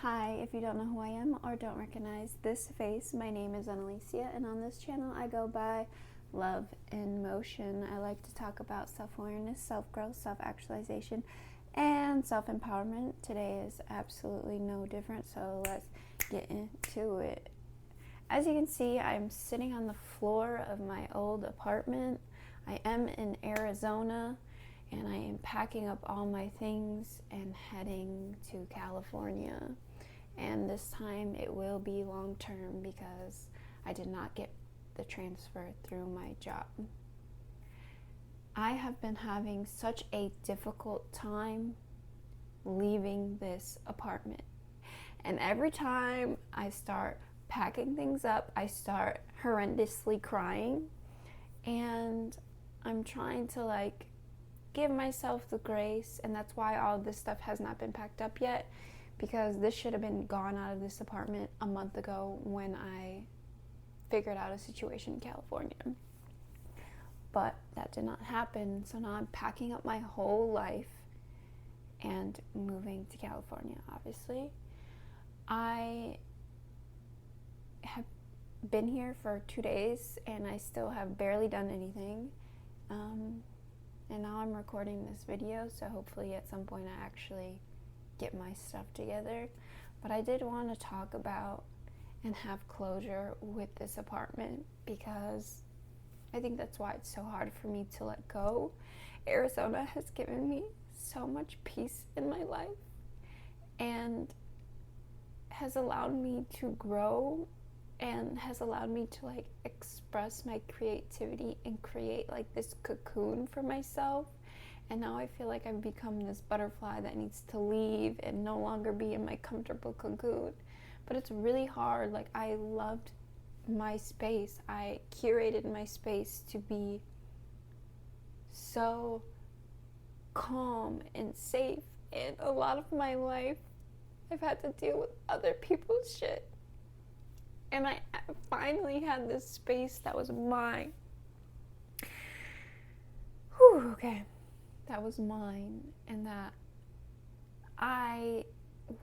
Hi, if you don't know who I am or don't recognize this face, my name is Annalicia, and on this channel I go by Love in Motion. I like to talk about self-awareness, self-growth, self-actualization, and self-empowerment. Today is absolutely no different, so let's get into it. As you can see, I'm sitting on the floor of my old apartment. I am in Arizona, and I am packing up all my things and heading to California. And this time it will be long term because I did not get the transfer through my job. I have been having such a difficult time leaving this apartment. And every time I start packing things up, I start horrendously crying. And I'm trying to give myself the grace, and that's why all this stuff has not been packed up yet, because this should have been gone out of this apartment a month ago when I figured out a situation in California. But that did not happen, so now I'm packing up my whole life and moving to California, obviously. I have been here for 2 days and I still have barely done anything. And now I'm recording this video, so hopefully at some point I actually get my stuff together. But I did want to talk about and have closure with this apartment because I think that's why it's so hard for me to let go. Arizona has given me so much peace in my life and has allowed me to grow and has allowed me to express my creativity and create this cocoon for myself. And now I feel like I've become this butterfly that needs to leave and no longer be in my comfortable cocoon. But it's really hard. I loved my space. I curated my space to be so calm and safe. And a lot of my life I've had to deal with other people's shit. And I finally had this space that was mine. Whew, okay. That was mine, and that I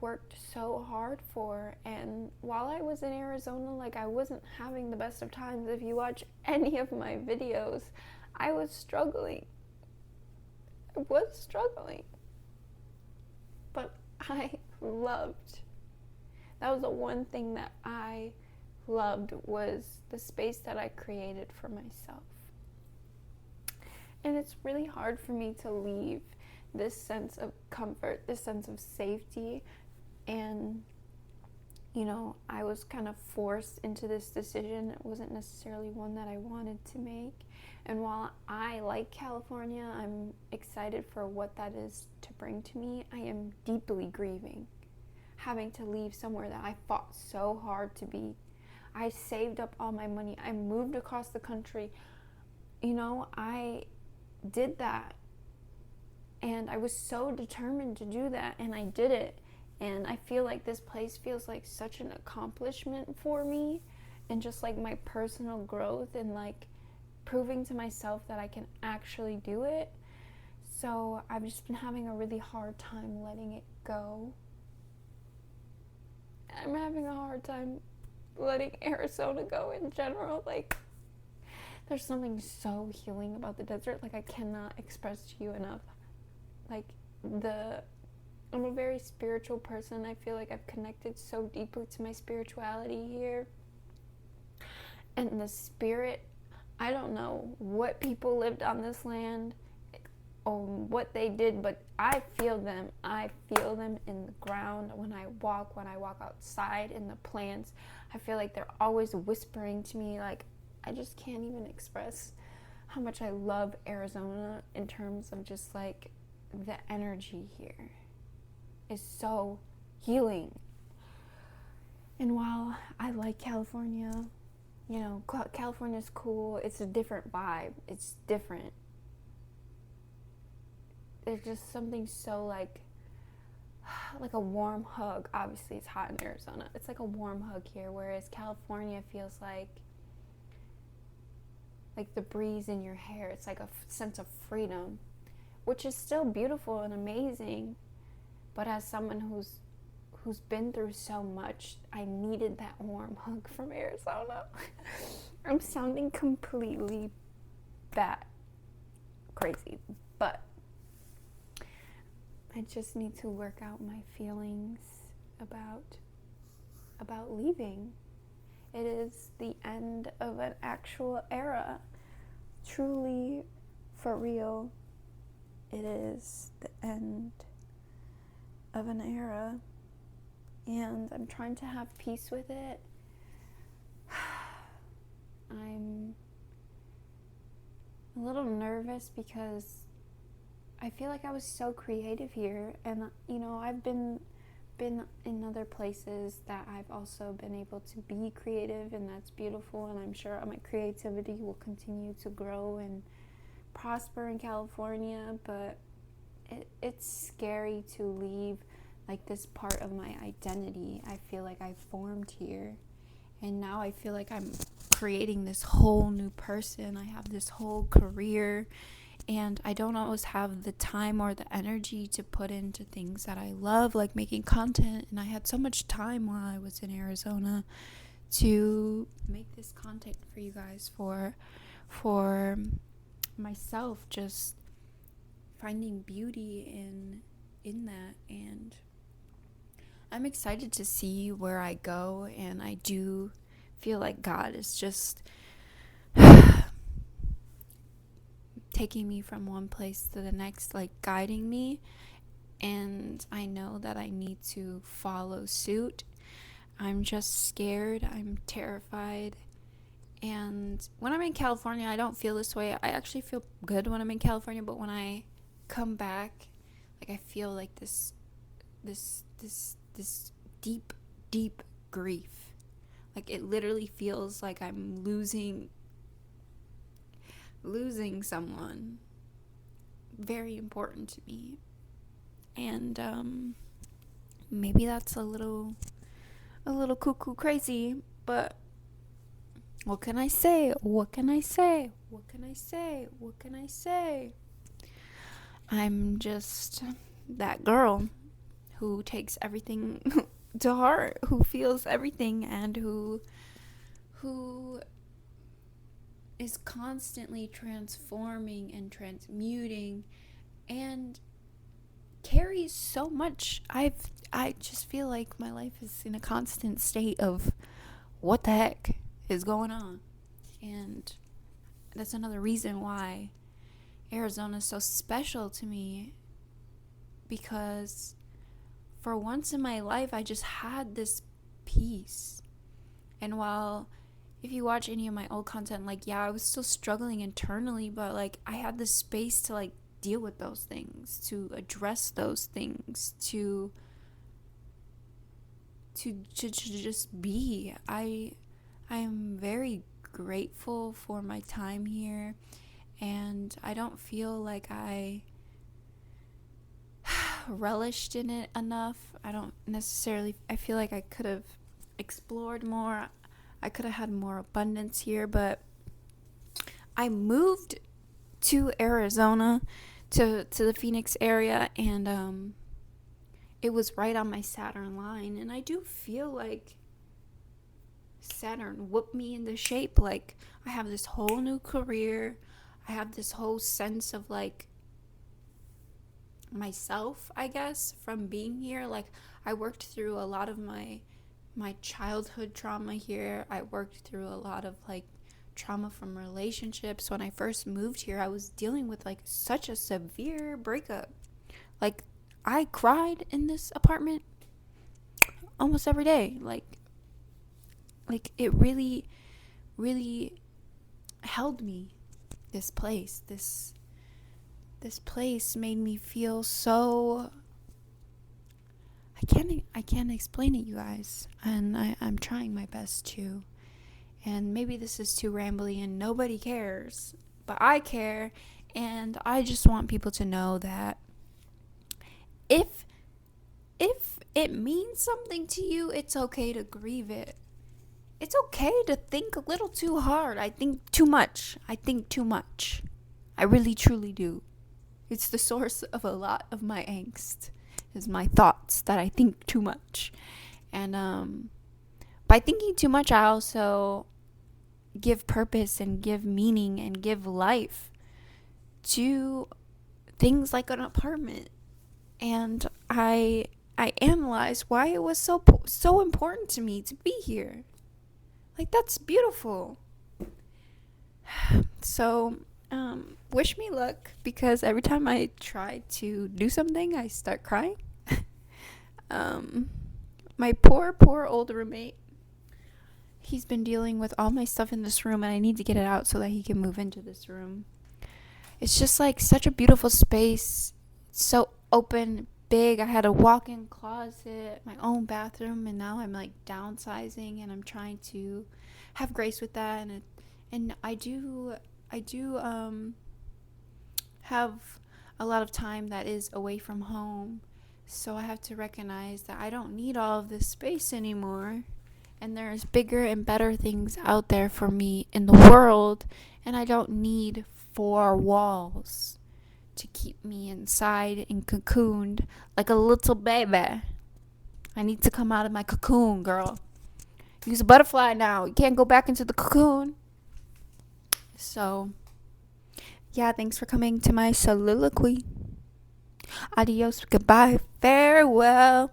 worked so hard for. And while I was in Arizona, I wasn't having the best of times. If you watch any of my videos, I was struggling. But I loved. That was the one thing that I loved, was the space that I created for myself. And it's really hard for me to leave this sense of comfort, this sense of safety. And I was kind of forced into this decision. It wasn't necessarily one that I wanted to make. And while I like California, I'm excited for what that is to bring to me, I am deeply grieving having to leave somewhere that I fought so hard to be. I saved up all my money. I moved across the country. I did that. And I was so determined to do that, and I did it. And I feel like this place feels like such an accomplishment for me, and just my personal growth and proving to myself that I can actually do it. So I've just been having a really hard time letting it go. I'm having a hard time letting Arizona go in general. There's something so healing about the desert. I cannot express to you enough. I'm a very spiritual person. I feel like I've connected so deeply to my spirituality here. And the spirit, I don't know what people lived on this land or what they did, but I feel them. I feel them in the ground when I walk outside in the plants. I feel like they're always whispering to me. I just can't even express how much I love Arizona in terms of just the energy here is so healing. And while I like California, California's cool. It's a different vibe. It's different. There's just something so like a warm hug. Obviously it's hot in Arizona. It's like a warm hug here, whereas California feels like the breeze in your hair. It's like a sense of freedom, which is still beautiful and amazing. But as someone who's been through so much, I needed that warm hug from Arizona. I'm sounding completely that crazy, but I just need to work out my feelings about leaving. It is the end of an actual era. Truly, for real, it is the end of an era, and I'm trying to have peace with it. I'm a little nervous because I feel like I was so creative here, and I've been in other places that I've also been able to be creative, and that's beautiful, and I'm sure my creativity will continue to grow and prosper in California, but it's scary to leave like this part of my identity. I feel like I formed here, and now I feel like I'm creating this whole new person. I have this whole career, and I don't always have the time or the energy to put into things that I love, like making content. And I had so much time while I was in Arizona to make this content for you guys, for myself, just finding beauty in that. And I'm excited to see where I go, and I do feel like God is just taking me from one place to the next, like guiding me, and I know that I need to follow suit. I'm just scared, I'm terrified, and when I'm in California, I don't feel this way. I actually feel good when I'm in California, but when I come back, like I feel like this deep grief. Like it literally feels like I'm losing someone very important to me, and maybe that's a little cuckoo crazy, but what can I say? I'm just that girl who takes everything to heart, who feels everything, and who is constantly transforming and transmuting and carries so much. I just feel like my life is in a constant state of what the heck is going on. And that's another reason why Arizona is so special to me, because for once in my life I just had this peace. And while if you watch any of my old content, like, yeah, I was still struggling internally, but like I had the space to like deal with those things, to address those things, to just be. I am very grateful for my time here, and I don't feel like I relished in it enough. I feel like I could have explored more. I could have had more abundance here, but I moved to Arizona, to the Phoenix area, and it was right on my Saturn line, and I do feel like Saturn whooped me into shape. Like I have this whole new career, I have this whole sense of like myself, I guess, from being here. Like I worked through a lot of my childhood trauma here. I worked through a lot of like trauma from relationships. When I first moved here, I was dealing with like such a severe breakup. Like I cried in this apartment almost every day. Like it really held me. This place made me feel so, I can't explain it, you guys, and I'm trying my best to. And maybe this is too rambly and nobody cares, but I care, and I just want people to know that if it means something to you, it's okay to grieve it. It's okay to think a little too hard. I think too much. I really truly do. It's the source of a lot of my angst. is my thoughts, that I think too much. And by thinking too much, I also give purpose and give meaning and give life to things like an apartment. And I analyzed why it was so important to me to be here. Like, that's beautiful. So, wish me luck, because every time I try to do something, I start crying. My poor old roommate, he's been dealing with all my stuff in this room, and I need to get it out so that he can move into this room. It's just like such a beautiful space. It's so open, big. I had a walk-in closet, my own bathroom, and now I'm like downsizing, and I'm trying to have grace with that. And I do have a lot of time that is away from home, so I have to recognize that I don't need all of this space anymore, and there's bigger and better things out there for me in the world, and I don't need 4 walls to keep me inside and cocooned like a little baby. I need to come out of my cocoon, girl. Use a butterfly now. You can't go back into the cocoon. So, yeah, thanks for coming to my soliloquy. Adios, goodbye, farewell.